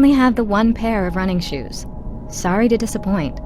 only have the one pair of running shoes. Sorry to disappoint.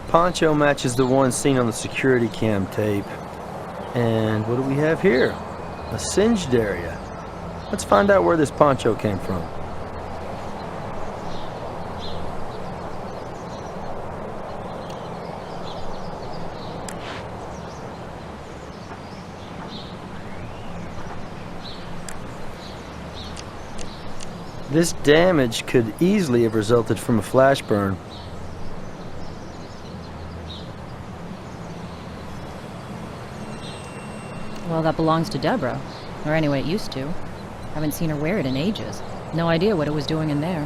Poncho matches the one seen on the security cam tape. And what do we have here? A singed area. Let's find out where this poncho came from. This damage could easily have resulted from a flash burn. Well, that belongs to Deborah. Or anyway, it used to. Haven't seen her wear it in ages. No idea what it was doing in there.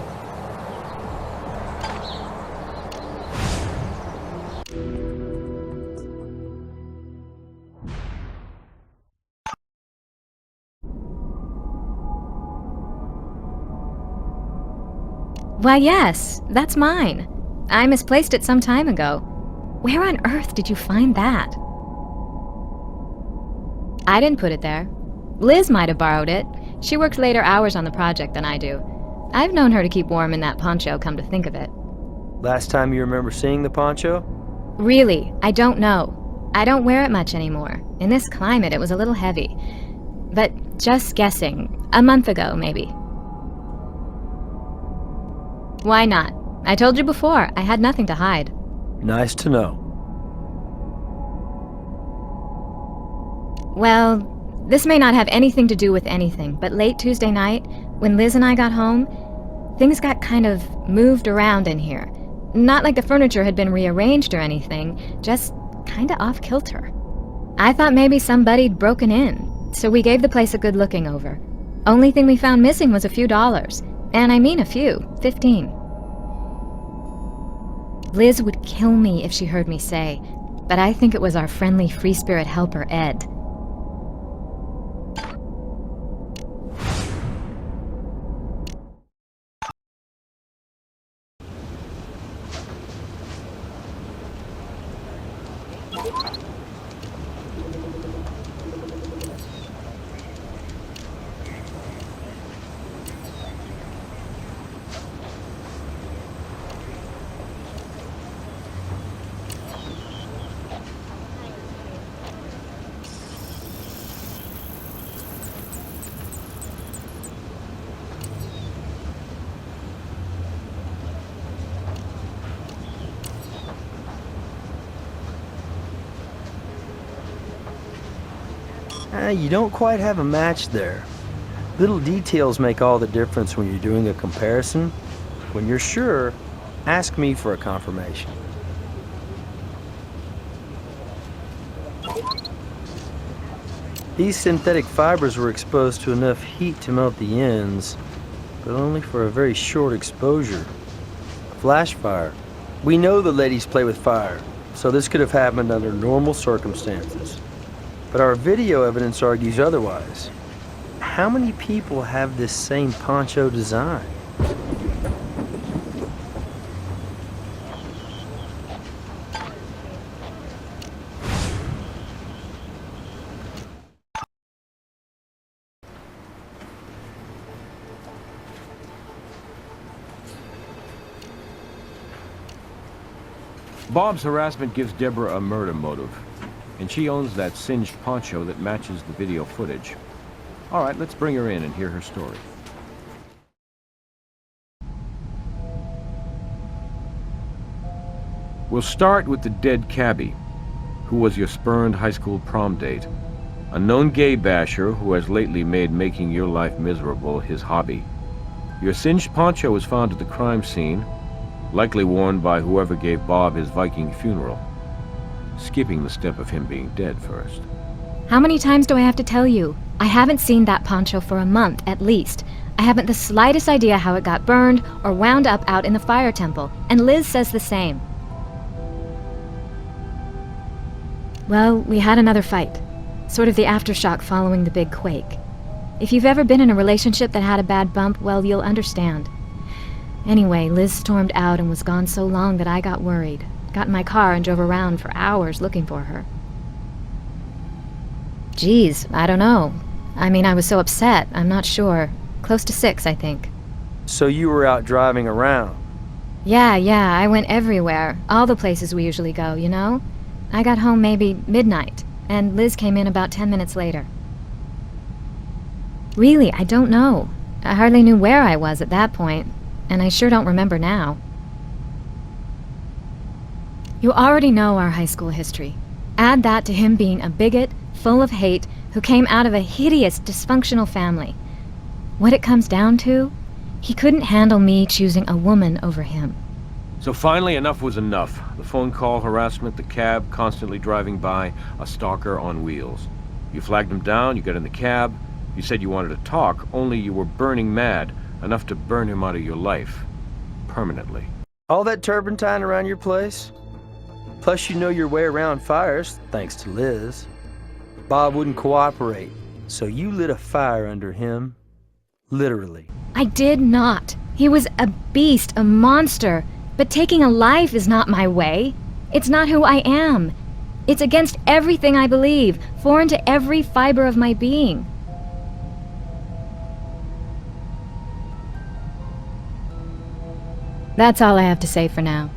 Why, yes, that's mine. I misplaced it some time ago. Where on earth did you find that? I didn't put it there. Liz might have borrowed it. She works later hours on the project than I do. I've known her to keep warm in that poncho, come to think of it. Last time you remember seeing the poncho? Really, I don't know. I don't wear it much anymore. In this climate, it was a little heavy. But just guessing, a month ago, maybe. Why not? I told you before, I had nothing to hide. Nice to know. Well, this may not have anything to do with anything, but late Tuesday night, when Liz and I got home, things got kind of moved around in here. Not like the furniture had been rearranged or anything, just kinda off-kilter. I thought maybe somebody'd broken in, so we gave the place a good looking over. Only thing we found missing was a few dollars. And I mean a few, 15. Liz would kill me if she heard me say, but I think it was our friendly free spirit helper, Ed. You don't quite have a match there. Little details make all the difference when you're doing a comparison. When you're sure, ask me for a confirmation. These synthetic fibers were exposed to enough heat to melt the ends, but only for a very short exposure. Flash fire. We know the ladies play with fire, so this could have happened under normal circumstances. But our video evidence argues otherwise. How many people have this same poncho design? Bob's harassment gives Deborah a murder motive, and she owns that singed poncho that matches the video footage. All right, let's bring her in and hear her story. We'll start with the dead cabbie, who was your spurned high school prom date. A known gay basher who has lately made making your life miserable his hobby. Your singed poncho was found at the crime scene, likely worn by whoever gave Bob his Viking funeral, skipping the step of him being dead first. How many times do I have to tell you? I haven't seen that poncho for a month, at least. I haven't the slightest idea how it got burned or wound up out in the fire temple, and Liz says the same. Well, we had another fight. Sort of the aftershock following the big quake. If you've ever been in a relationship that had a bad bump, well, you'll understand. Anyway, Liz stormed out and was gone so long that I got worried. Got in my car and drove around for hours looking for her. Geez, I don't know. I mean, I was so upset, I'm not sure. Close to 6, I think. So you were out driving around? Yeah, I went everywhere. All the places we usually go, you know? I got home maybe midnight, and Liz came in about 10 minutes later. Really, I don't know. I hardly knew where I was at that point, and I sure don't remember now. You already know our high school history. Add that to him being a bigot, full of hate, who came out of a hideous, dysfunctional family. What it comes down to? He couldn't handle me choosing a woman over him. So finally, enough was enough. The phone call, harassment, the cab, constantly driving by, a stalker on wheels. You flagged him down, you got in the cab, you said you wanted to talk, only you were burning mad, enough to burn him out of your life. Permanently. All that turpentine around your place? Plus you know your way around fires, thanks to Liz. Bob wouldn't cooperate, so you lit a fire under him. Literally. I did not. He was a beast, a monster. But taking a life is not my way. It's not who I am. It's against everything I believe, foreign to every fiber of my being. That's all I have to say for now.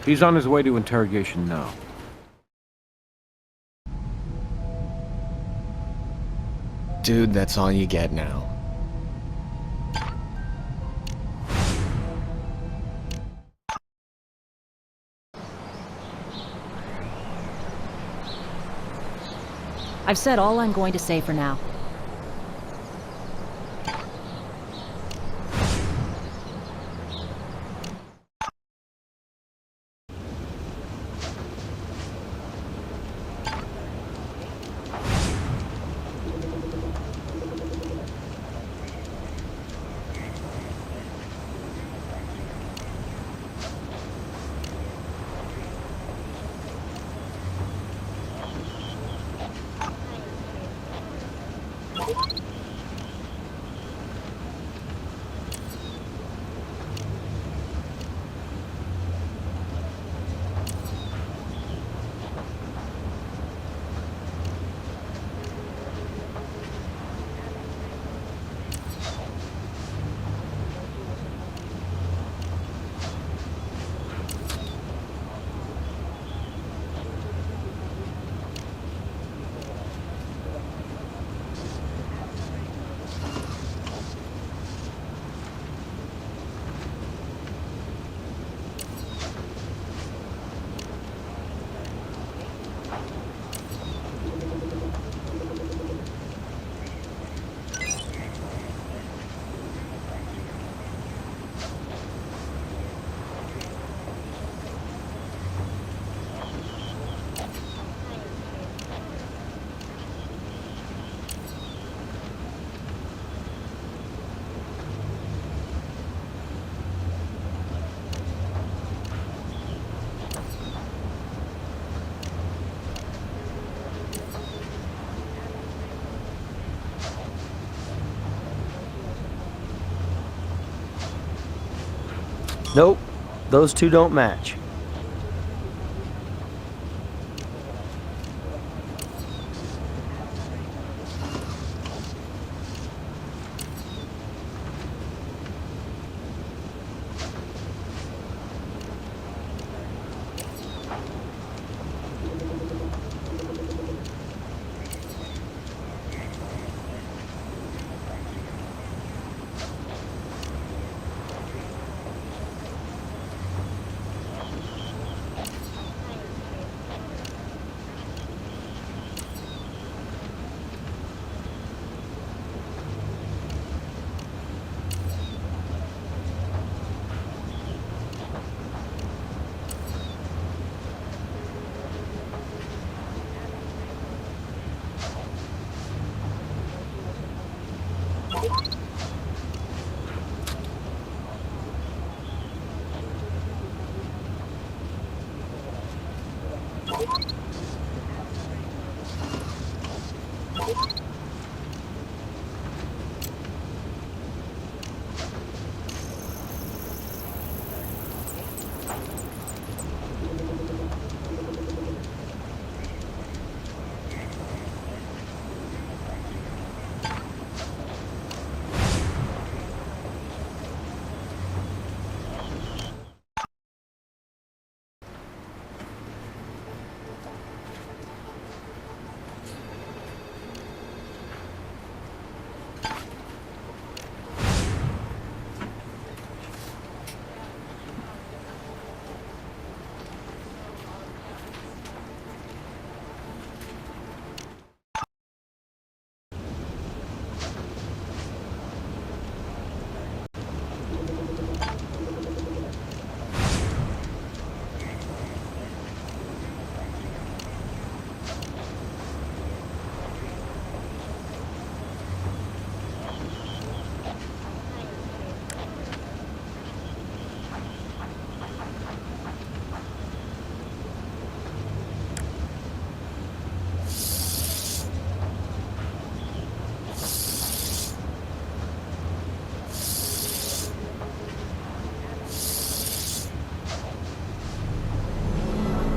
He's on his way to interrogation now. Dude, that's all you get now. I've said all I'm going to say for now. Nope, those two don't match.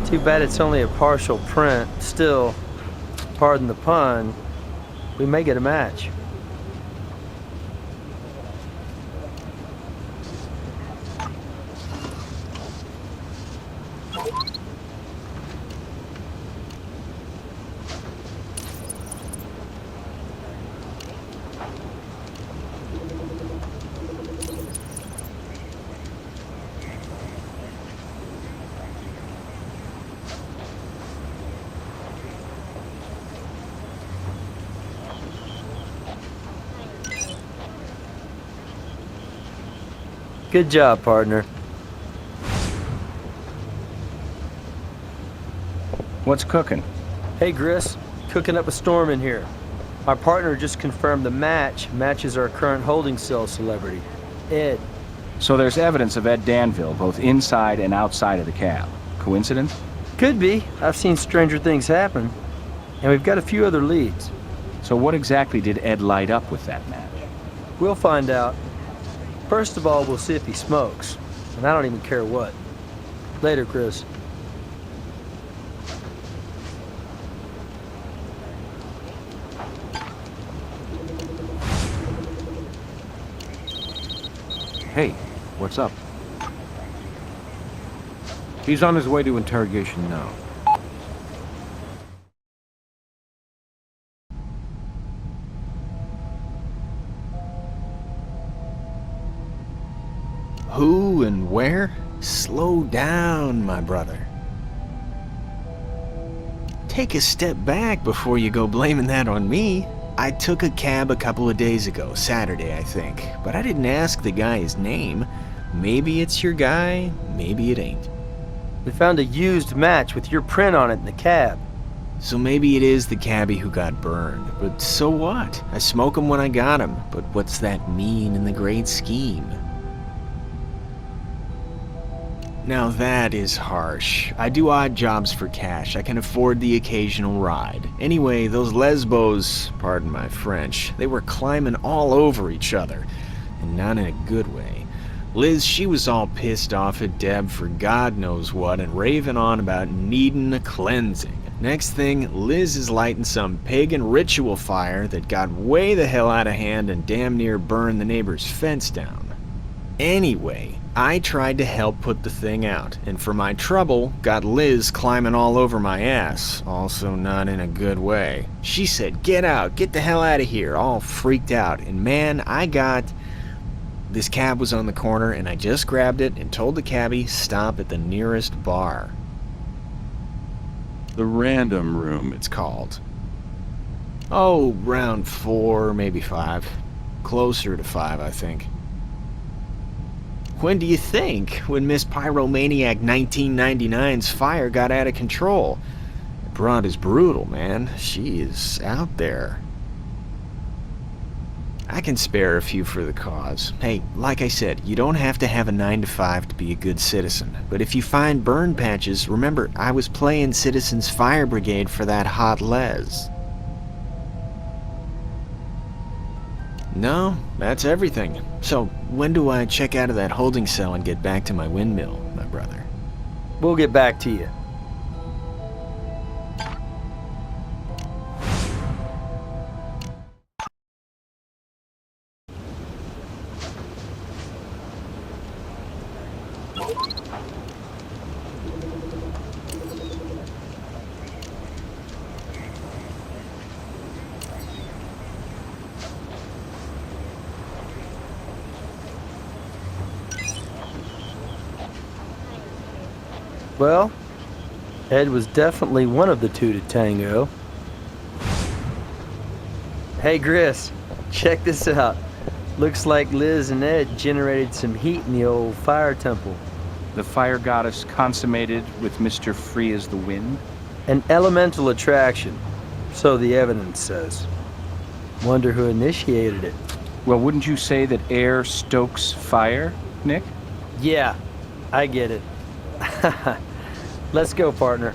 Too bad it's only a partial print. Still, pardon the pun, we may get a match. Good job, partner. What's cooking? Hey, Gris. Cooking up a storm in here. Our partner just confirmed the match matches our current holding cell celebrity, Ed. So there's evidence of Ed Danville both inside and outside of the cab. Coincidence? Could be. I've seen stranger things happen. And we've got a few other leads. So what exactly did Ed light up with that match? We'll find out. First of all, we'll see if he smokes. And I don't even care what. Later, Chris. Hey, what's up? He's on his way to interrogation now. Who and where? Slow down, my brother. Take a step back before you go blaming that on me. I took a cab a couple of days ago, Saturday, I think, but I didn't ask the guy his name. Maybe it's your guy, maybe it ain't. We found a used match with your print on it in the cab. So maybe it is the cabbie who got burned, but so what? I smoke 'em when I got 'em, but what's that mean in the great scheme? Now that is harsh. I do odd jobs for cash. I can afford the occasional ride. Anyway, those lesbos, pardon my French, they were climbing all over each other. And not in a good way. Liz, she was all pissed off at Deb for God knows what and raving on about needing a cleansing. Next thing, Liz is lighting some pagan ritual fire that got way the hell out of hand and damn near burned the neighbor's fence down. Anyway, I tried to help put the thing out, and for my trouble, got Liz climbing all over my ass, also not in a good way. She said, "Get out, get the hell out of here," all freaked out, and man, This cab was on the corner, and I just grabbed it and told the cabbie, stop at the nearest bar. The Random Room, it's called. Oh, round 4, maybe 5. Closer to 5, I think. When do you think? When Miss Pyromaniac 1999's fire got out of control. Broad is brutal, man. She is out there. I can spare a few for the cause. Hey, like I said, you don't have to have a 9 to 5 to be a good citizen. But if you find burn patches, remember, I was playing Citizens Fire Brigade for that hot Les. No, that's everything. So, when do I check out of that holding cell and get back to my windmill, my brother? We'll get back to you. Well, Ed was definitely one of the two to tango. Hey, Gris, check this out. Looks like Liz and Ed generated some heat in the old fire temple. The fire goddess consummated with Mr. Free as the Wind? An elemental attraction, so the evidence says. Wonder who initiated it. Well, wouldn't you say that air stokes fire, Nick? Yeah, I get it. Let's go, partner.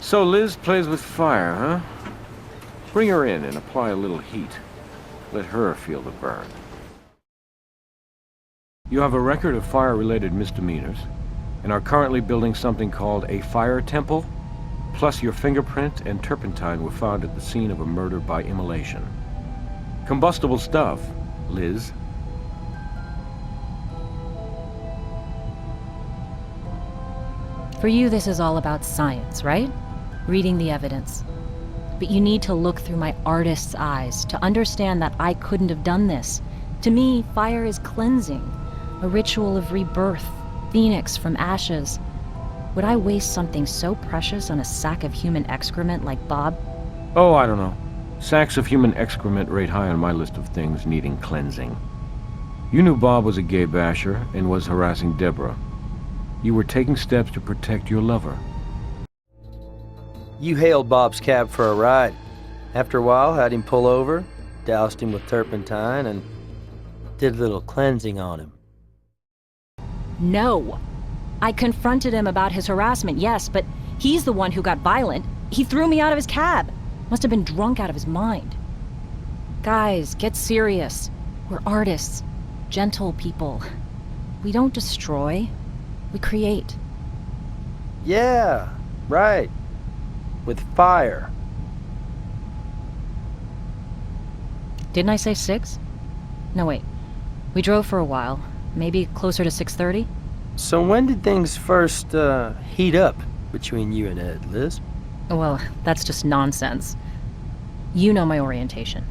So Liz plays with fire, huh? Bring her in and apply a little heat. Let her feel the burn. You have a record of fire-related misdemeanors, and are currently building something called a fire temple, plus your fingerprint and turpentine were found at the scene of a murder by immolation. Combustible stuff, Liz. For you, this is all about science, right? Reading the evidence. But you need to look through my artist's eyes to understand that I couldn't have done this. To me, fire is cleansing, a ritual of rebirth, phoenix from ashes. Would I waste something so precious on a sack of human excrement like Bob? Oh, I don't know. Sacks of human excrement rate high on my list of things needing cleansing. You knew Bob was a gay basher and was harassing Deborah. You were taking steps to protect your lover. You hailed Bob's cab for a ride. After a while, had him pull over, doused him with turpentine, and did a little cleansing on him. No. I confronted him about his harassment, yes, but he's the one who got violent. He threw me out of his cab. Must have been drunk out of his mind. Guys, get serious. We're artists. Gentle people. We don't destroy. We create. Yeah, right. With fire. Didn't I say 6? No, wait. We drove for a while. Maybe closer to 6:30? So when did things first, heat up between you and Ed, Liz? Well, that's just nonsense. You know my orientation.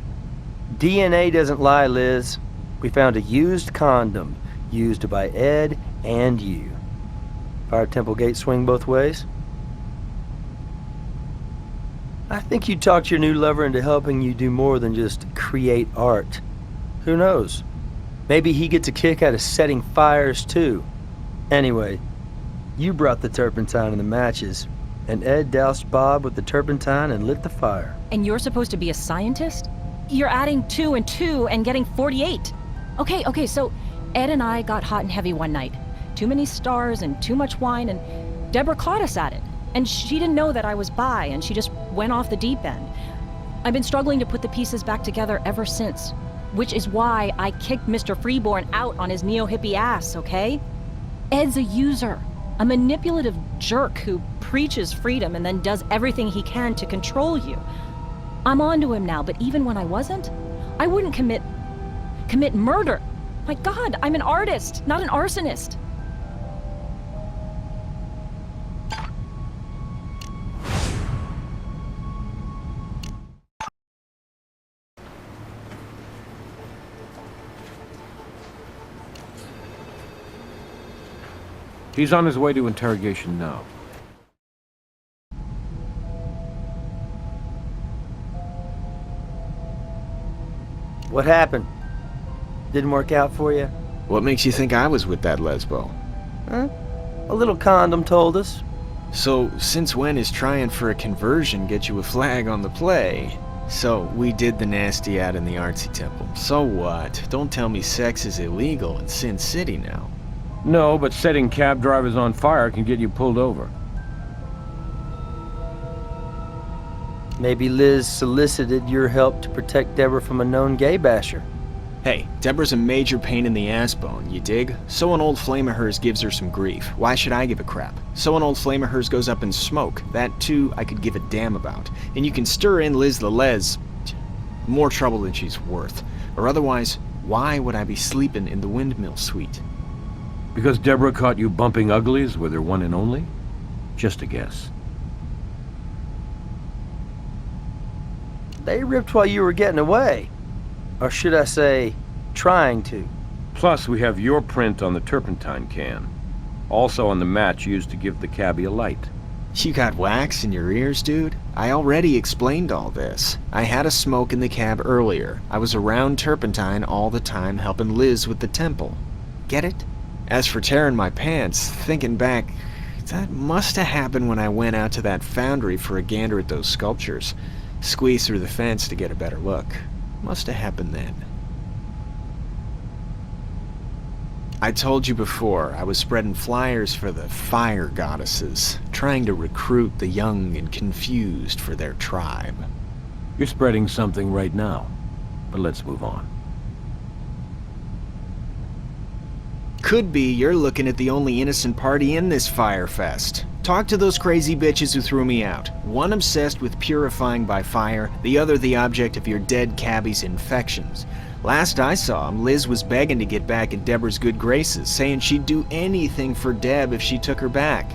DNA doesn't lie, Liz. We found a used condom, used by Ed and you. Fire Temple gate swing both ways? I think you talked your new lover into helping you do more than just create art. Who knows? Maybe he gets a kick out of setting fires, too. Anyway, you brought the turpentine and the matches, and Ed doused Bob with the turpentine and lit the fire. And you're supposed to be a scientist? You're adding 2 and 2 and getting 48. Okay, so Ed and I got hot and heavy one night. Too many stars and too much wine, and Deborah caught us at it. And she didn't know that I was bi, and she just went off the deep end. I've been struggling to put the pieces back together ever since, which is why I kicked Mr. Freeborn out on his neo-hippie ass, okay? Ed's a user, a manipulative jerk who preaches freedom and then does everything he can to control you. I'm onto him now, but even when I wasn't, I wouldn't commit murder. My God, I'm an artist, not an arsonist. He's on his way to interrogation now. What happened? Didn't work out for you? What makes you think I was with that lesbo? Huh? A little condom told us. So, since when is trying for a conversion get you a flag on the play? So, we did the nasty out in the artsy temple. So what? Don't tell me sex is illegal in Sin City now. No, but setting cab drivers on fire can get you pulled over. Maybe Liz solicited your help to protect Deborah from a known gay basher. Hey, Deborah's a major pain in the ass bone, you dig? So an old flame of hers gives her some grief. Why should I give a crap? So an old flame of hers goes up in smoke. That, too, I could give a damn about. And you can stir in Liz the Les more trouble than she's worth. Or otherwise, why would I be sleeping in the windmill suite? Because Deborah caught you bumping uglies with her one and only? Just a guess. They ripped while you were getting away. Or should I say, trying to. Plus, we have your print on the turpentine can. Also on the match used to give the cabbie a light. You got wax in your ears, dude? I already explained all this. I had a smoke in the cab earlier. I was around turpentine all the time helping Liz with the temple. Get it? As for tearing my pants, thinking back, that must have happened when I went out to that foundry for a gander at those sculptures. Squeezed through the fence to get a better look. Must have happened then. I told you before, I was spreading flyers for the fire goddesses, trying to recruit the young and confused for their tribe. You're spreading something right now, but let's move on. Could be you're looking at the only innocent party in this fire fest. Talk to those crazy bitches who threw me out. One obsessed with purifying by fire, the other the object of your dead cabbie's infections. Last I saw him, Liz was begging to get back in Deborah's good graces, saying she'd do anything for Deb if she took her back.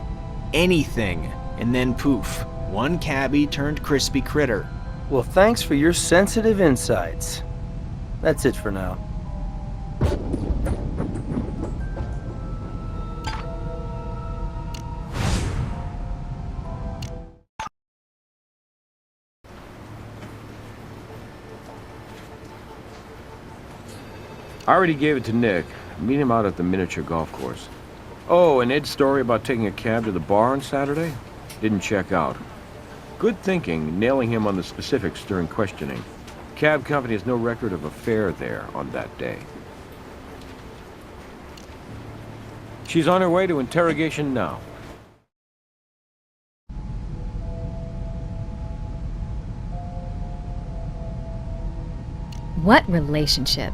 Anything. And then poof, one cabbie turned crispy critter. Well, thanks for your sensitive insights. That's it for now. I already gave it to Nick. Meet him out at the miniature golf course. Oh, and Ed's story about taking a cab to the bar on Saturday? Didn't check out. Good thinking, nailing him on the specifics during questioning. Cab company has no record of a fare there on that day. She's on her way to interrogation now. What relationship?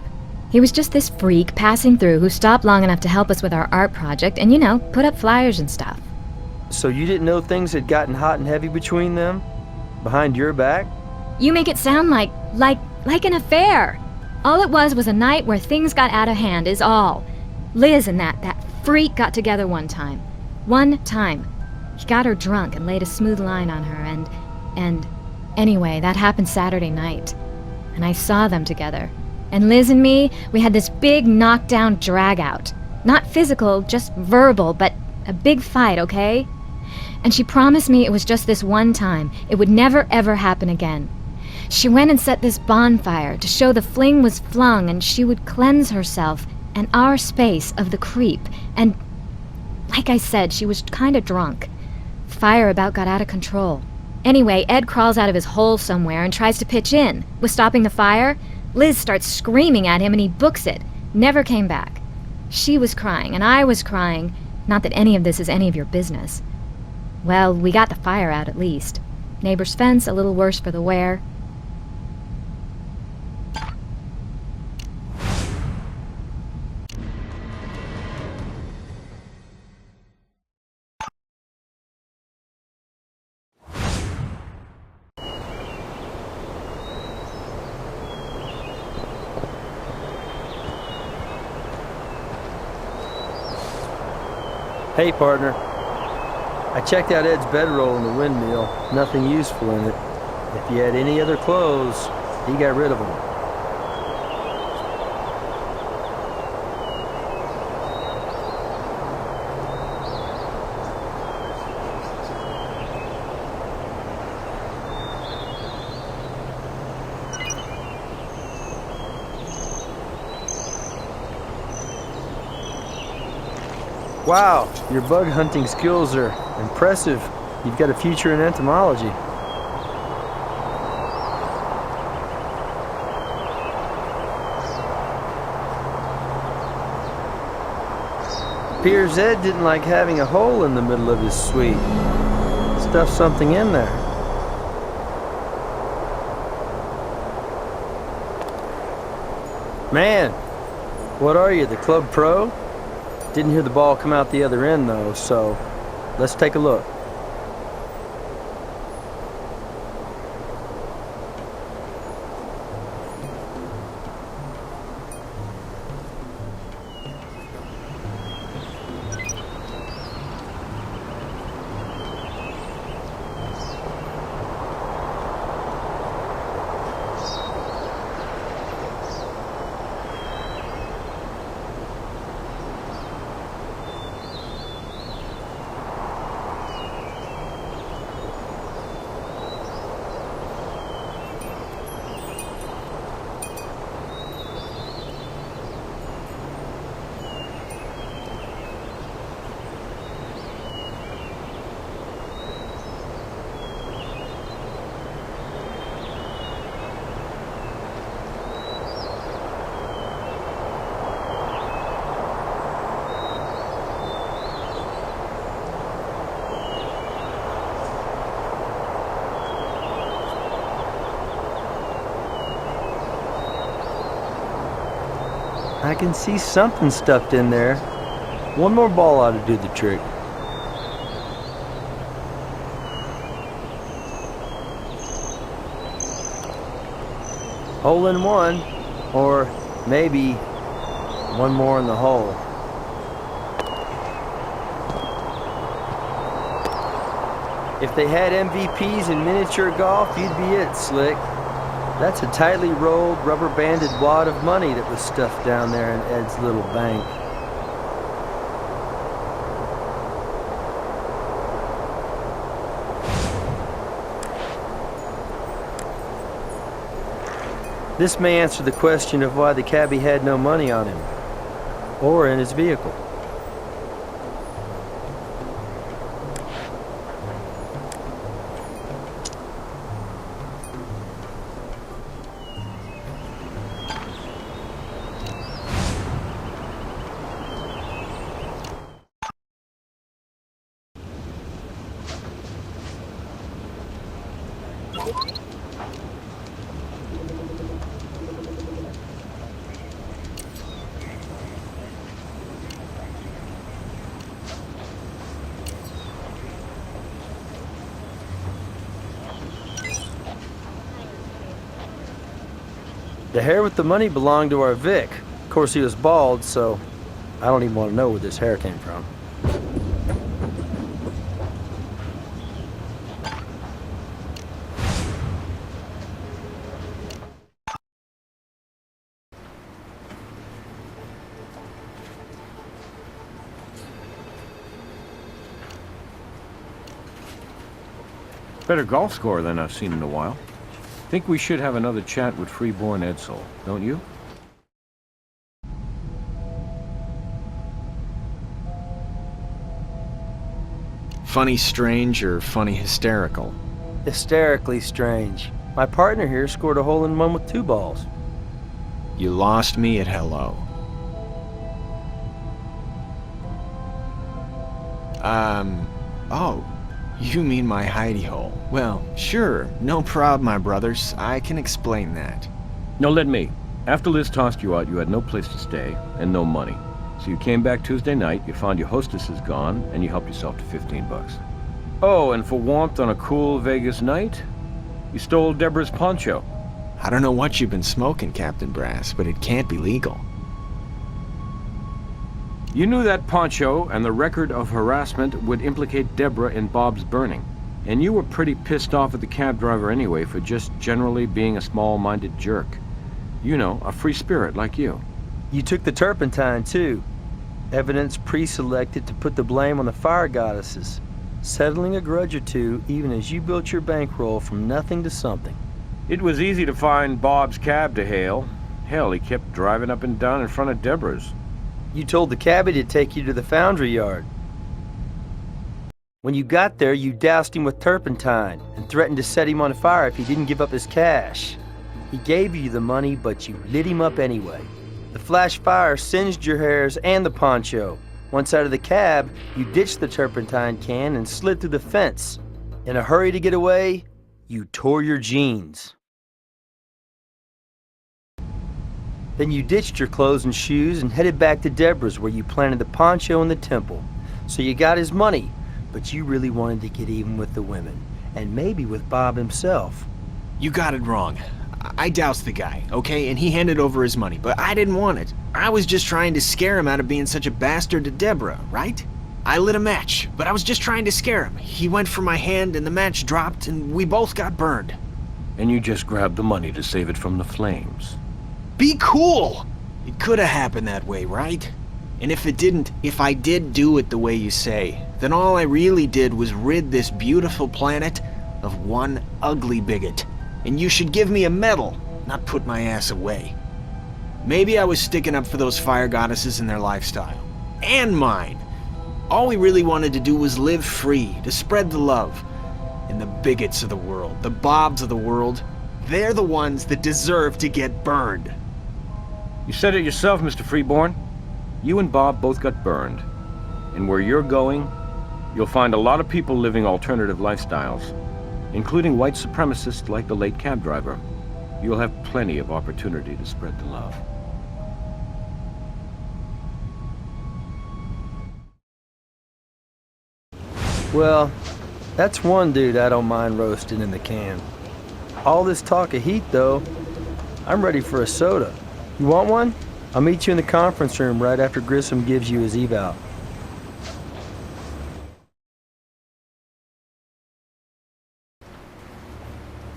He was just this freak passing through who stopped long enough to help us with our art project and, you know, put up flyers and stuff. So you didn't know things had gotten hot and heavy between them? Behind your back? You make it sound like an affair. All it was a night where things got out of hand is all. Liz and that freak got together one time. One time. He got her drunk and laid a smooth line on her and anyway, that happened Saturday night. And I saw them together. And Liz and me, we had this big knockdown drag-out. Not physical, just verbal, but a big fight, okay? And she promised me it was just this one time. It would never, ever happen again. She went and set this bonfire to show the fling was flung and she would cleanse herself and our space of the creep. And, like I said, she was kinda drunk. Fire about got out of control. Anyway, Ed crawls out of his hole somewhere and tries to pitch in. With stopping the fire, Liz starts screaming at him and he books it. Never came back. She was crying and I was crying. Not that any of this is any of your business. Well, we got the fire out at least. Neighbor's fence a little worse for the wear. Hey, partner. I checked out Ed's bedroll in the windmill. Nothing useful in it. If he had any other clothes, he got rid of them. Wow, your bug hunting skills are impressive. You've got a future in entomology. Appears Ed didn't like having a hole in the middle of his suite. Stuffed something in there. Man, what are you, the club pro? Didn't hear the ball come out the other end though, so let's take a look. can see something stuffed in there. One more ball ought to do the trick. Hole in one, or maybe one more in the hole. If they had MVPs in miniature golf, you'd be it, Slick. That's a tightly rolled, rubber-banded wad of money that was stuffed down there in Ed's little bank. This may answer the question of why the cabbie had no money on him, or in his vehicle. The hair with the money belonged to our Vic. Of course, he was bald, so I don't even want to know where this hair came from. Better golf score than I've seen in a while. Think we should have another chat with freeborn Edsel, don't you? Funny strange or funny hysterical? Hysterically strange. My partner here scored a hole in one with 2 balls. You lost me at hello. Oh, you mean my hidey hole. Well, sure, no prob, my brothers. I can explain that. No, let me. After Liz tossed you out, you had no place to stay and no money. So you came back Tuesday night, you found your hostess is gone, and you helped yourself to 15 bucks. Oh, and for warmth on a cool Vegas night, you stole Deborah's poncho. I don't know what you've been smoking, Captain Brass, but it can't be legal. You knew that poncho and the record of harassment would implicate Deborah in Bob's burning. And you were pretty pissed off at the cab driver anyway for just generally being a small-minded jerk. You know, a free spirit like you. You took the turpentine, too. Evidence pre-selected to put the blame on the fire goddesses. Settling a grudge or two, even as you built your bankroll from nothing to something. It was easy to find Bob's cab to hail. Hell, he kept driving up and down in front of Deborah's. You told the cabbie to take you to the foundry yard. When you got there, you doused him with turpentine and threatened to set him on fire if he didn't give up his cash. He gave you the money, but you lit him up anyway. The flash fire singed your hairs and the poncho. Once out of the cab, you ditched the turpentine can and slid through the fence. In a hurry to get away, you tore your jeans. Then you ditched your clothes and shoes and headed back to Deborah's, where you planted the poncho in the temple. So you got his money, but you really wanted to get even with the women, and maybe with Bob himself. You got it wrong. I doused the guy, okay, and he handed over his money, but I didn't want it. I was just trying to scare him out of being such a bastard to Deborah, right? I lit a match, but I was just trying to scare him. He went for my hand and the match dropped and we both got burned. And you just grabbed the money to save it from the flames. Be cool! It could have happened that way, right? And if it didn't, if I did do it the way you say, then all I really did was rid this beautiful planet of one ugly bigot. And you should give me a medal, not put my ass away. Maybe I was sticking up for those fire goddesses and their lifestyle. And mine! All we really wanted to do was live free, to spread the love. And the bigots of the world, the Bobs of the world, they're the ones that deserve to get burned. You said it yourself, Mr. Freeborn. You and Bob both got burned. And where you're going, you'll find a lot of people living alternative lifestyles, including white supremacists like the late cab driver. You'll have plenty of opportunity to spread the love. Well, that's one dude I don't mind roasting in the can. All this talk of heat, though, I'm ready for a soda. You want one? I'll meet you in the conference room right after Grissom gives you his eval.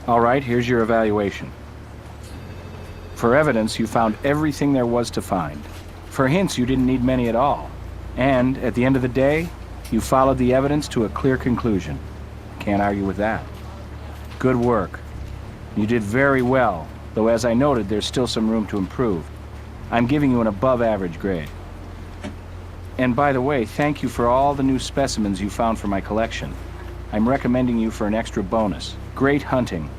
All right, here's your evaluation. For evidence, you found everything there was to find. For hints, you didn't need many at all. And, at the end of the day, you followed the evidence to a clear conclusion. Can't argue with that. Good work. You did very well, though as I noted, there's still some room to improve. I'm giving you an above-average grade. And by the way, thank you for all the new specimens you found for my collection. I'm recommending you for an extra bonus. Great hunting.